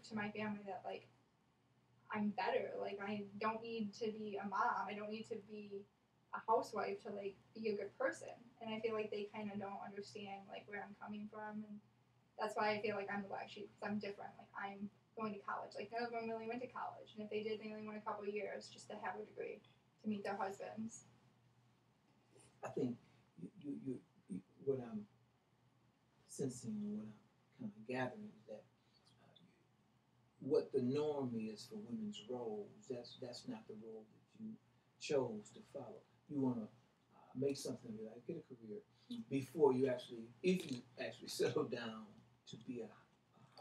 to my family that like I'm better. Like I don't need to be a mom. I don't need to be a housewife to like be a good person. And I feel like they kind of don't understand like where I'm coming from, and that's why I feel like I'm the black sheep because I'm different. Like I'm going to college. Like none of them really went to college, and if they did, they only went a couple of years just to have a degree to meet their husbands. I think what I'm sensing and what I'm kind of gathering is that what the norm is for women's roles, that's not the role that you chose to follow. You want to make something of your life, get a career before you actually, if you actually settle down to be a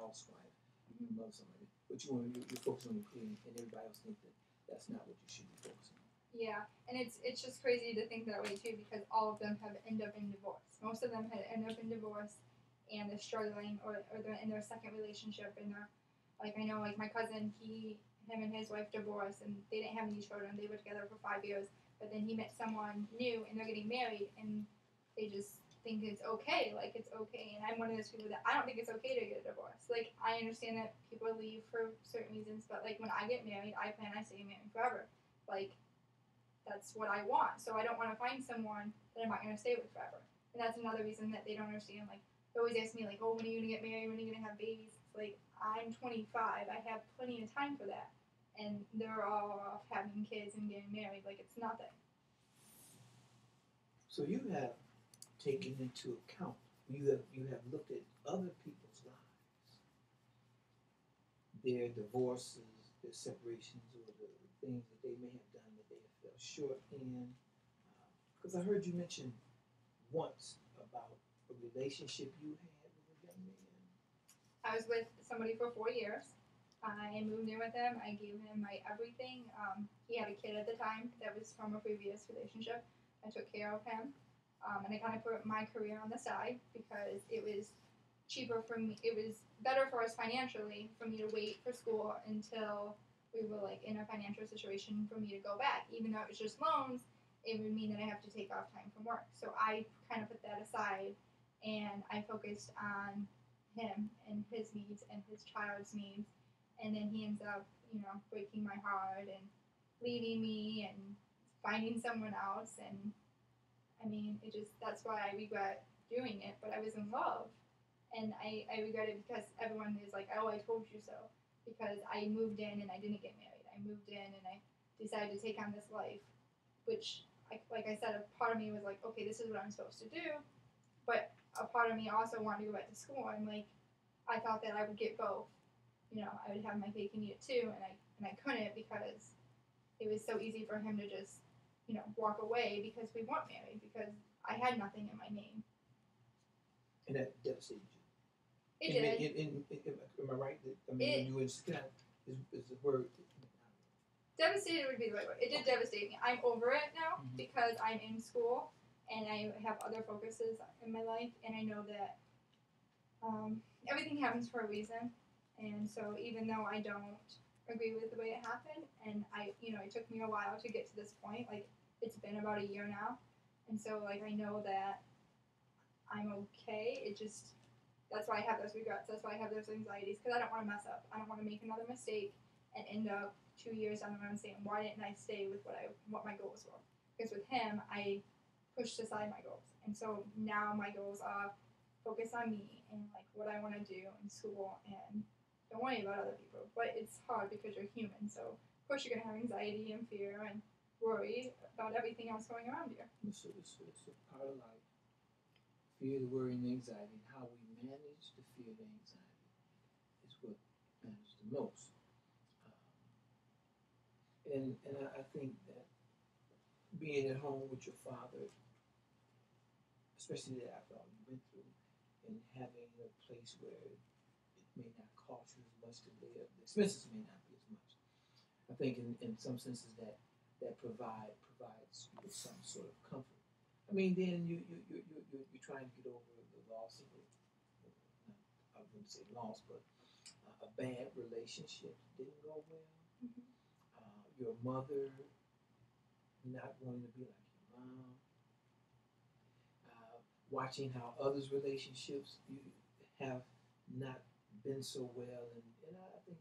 housewife, love somebody, but you're focusing on your career, and everybody else thinks that that's not what you should be focusing on. Yeah, and it's just crazy to think that way too because all of them have ended up in divorce. Most of them had ended up in divorce, and they're struggling, or they're in their second relationship, and they're like I know like my cousin, him and his wife divorced, and they didn't have any children. They were together for 5 years, but then he met someone new, and they're getting married, and they just think it's okay, like it's okay. And I'm one of those people that I don't think it's okay to get a divorce. Like I understand that people leave for certain reasons, but like when I get married, I plan on staying married forever. Like that's what I want. So I don't want to find someone that I'm not going to stay with forever. And that's another reason that they don't understand. Like they always ask me, like, "Oh, when are you going to get married? When are you going to have babies?" It's like I'm 25. I have plenty of time for that, and they're all off having kids and getting married. Like it's nothing. So you have taken into account, you have looked at other people's lives, their divorces, their separations, or the things that they may have done that they have fell short in. Because I heard you mention once about a relationship you had with a young man. I was with somebody for 4 years. I moved in with him. I gave him my everything. He had a kid at the time that was from a previous relationship. I took care of him. And I kind of put my career on the side because it was cheaper for me. It was better for us financially for me to wait for school until we were like in a financial situation for me to go back. Even though it was just loans, it would mean that I have to take off time from work. So I kind of put that aside and I focused on him and his needs and his child's needs. And then he ends up, breaking my heart and leaving me and finding someone else. And I mean, that's why I regret doing it. But I was in love. And I regret it because everyone is like, oh, I told you so. Because I moved in and I didn't get married. I moved in and I decided to take on this life, which, like I said, a part of me was like, okay, this is what I'm supposed to do. But a part of me also wanted to go back to school. And like, I thought that I would get both. I would have my cake and eat it too, and I couldn't because it was so easy for him to just, walk away because we weren't married because I had nothing in my name. And that devastated you. It did. Am I right? I mean, when you were is the word. Devastated would be the right word. It did devastate me. I'm over it now because I'm in school and I have other focuses in my life, and I know that everything happens for a reason. And so even though I don't agree with the way it happened, and it took me a while to get to this point. Like it's been about a year now, and so like I know that I'm okay. That's why I have those regrets. That's why I have those anxieties because I don't want to mess up. I don't want to make another mistake and end up 2 years down the road saying why didn't I stay with what my goals were? Because with him I pushed aside my goals, and so now my goals are focus on me and like what I want to do in school and don't worry about other people. But it's hard because you're human, so of course you're gonna have anxiety and fear and worry about everything else going around you. It's a part of life. Fear, the worry, and the anxiety, and how we manage the fear and anxiety is what matters the most. And I think that being at home with your father, especially after all you went through, and having a place where it may not cost you as much to live, the expenses may not be as much. I think in some senses that provides you with some sort of comfort. I mean, then you're trying to get over the loss of I wouldn't say loss, but a bad relationship didn't go well. Mm-hmm. Your mother not wanting to be like your mom. Watching how others' relationships you have not been so well, and I think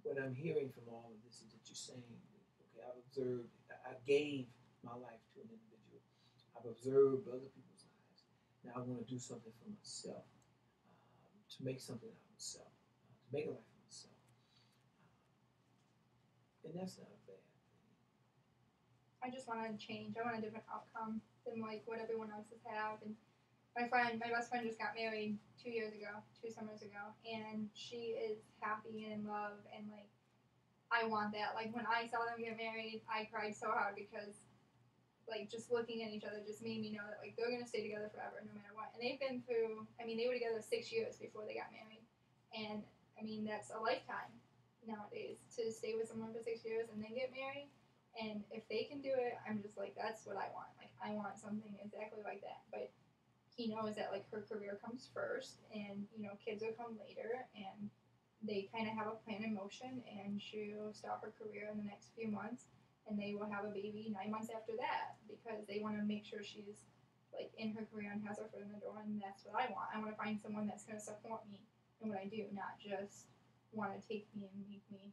what I'm hearing from all of this is that you're saying, okay, I've observed, I gave my life to an individual. I've observed other people's lives. Now I want to do something for myself, to make something out of myself, to make a life for myself. And that's not a bad thing. I just want to change. I want a different outcome than like what everyone else has have. And my best friend just got married 2 summers ago, and she is happy and in love, and like I want that. Like when I saw them get married, I cried so hard because like just looking at each other just made me know that like they're gonna stay together forever no matter what. And they've been through. I mean, they were together 6 years before they got married, and I mean that's a lifetime nowadays to stay with someone for 6 years and then get married. And if they can do it, I'm just like that's what I want. Like I want something exactly like that. But he knows that like her career comes first, and you know kids will come later, and they kind of have a plan in motion, and she'll start her career in the next few months, and they will have a baby 9 months after that because they want to make sure she's like in her career and has her foot in the door, and that's what I want. I want to find someone that's going to support me in what I do, not just want to take me and make me,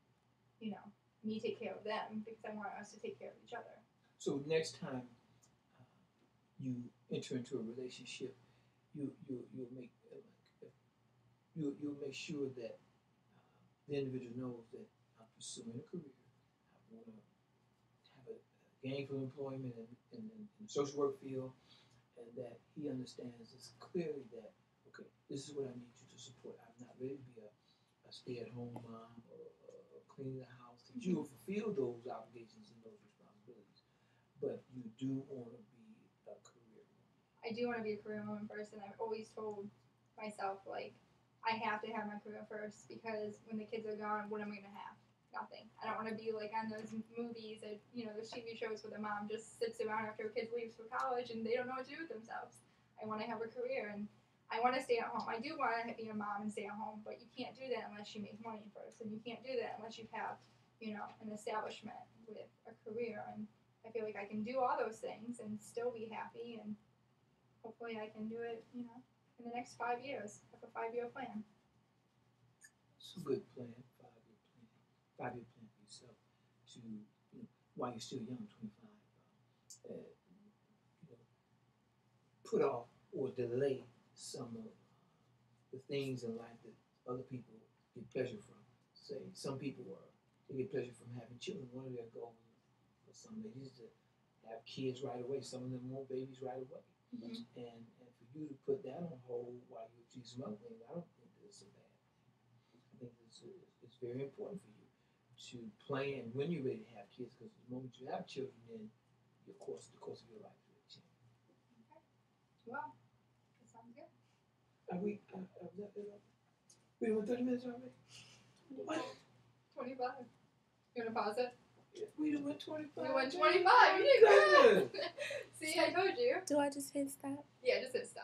you know, me take care of them, because I want us to take care of each other. So next time you enter into a relationship, you'll make you'll make sure that the individual knows that I'm pursuing a career. I want to have a gainful employment in the social work field, and that he understands this clearly that, okay, this is what I need you to support. I'm not ready to be a stay-at-home mom or cleaning the house. That you will fulfill those obligations and those responsibilities, but you do want to be a career woman. I do want to be a career woman first, and I've always told myself like I have to have my career first, because when the kids are gone, what am I going to have? Nothing. I don't want to be like on those movies or, you know, those TV shows where the mom just sits around after her kids leaves for college and they don't know what to do with themselves. I want to have a career, and I want to stay at home. I do want to be a mom and stay at home, but you can't do that unless you make money first, and you can't do that unless you have, you know, an establishment with a career. And I feel like I can do all those things and still be happy, and hopefully I can do it, you know, in the next 5 years. Have a 5-year plan. It's a good plan, 5-year plan, 5-year plan for yourself to, you know, while you're still young, 25, you know, put off or delay some of the things in life that other people get pleasure from. Say some people they get pleasure from having children. One of their goals for some ladies is to have kids right away. Some of them want babies right away. Mm-hmm. And for you to put that on hold while you achieve some other things, I don't think that's a bad thing. I think it's very important for you to plan when you're ready to have kids, because the moment you have children, then the course of your life will change. Okay. Well, that sounds good. Are we? We doing 30 minutes already? What? 25. You want to pause it? We done went 25. We went 25. You did good. See, I told you. Do I just hit stop? Yeah, just hit stop.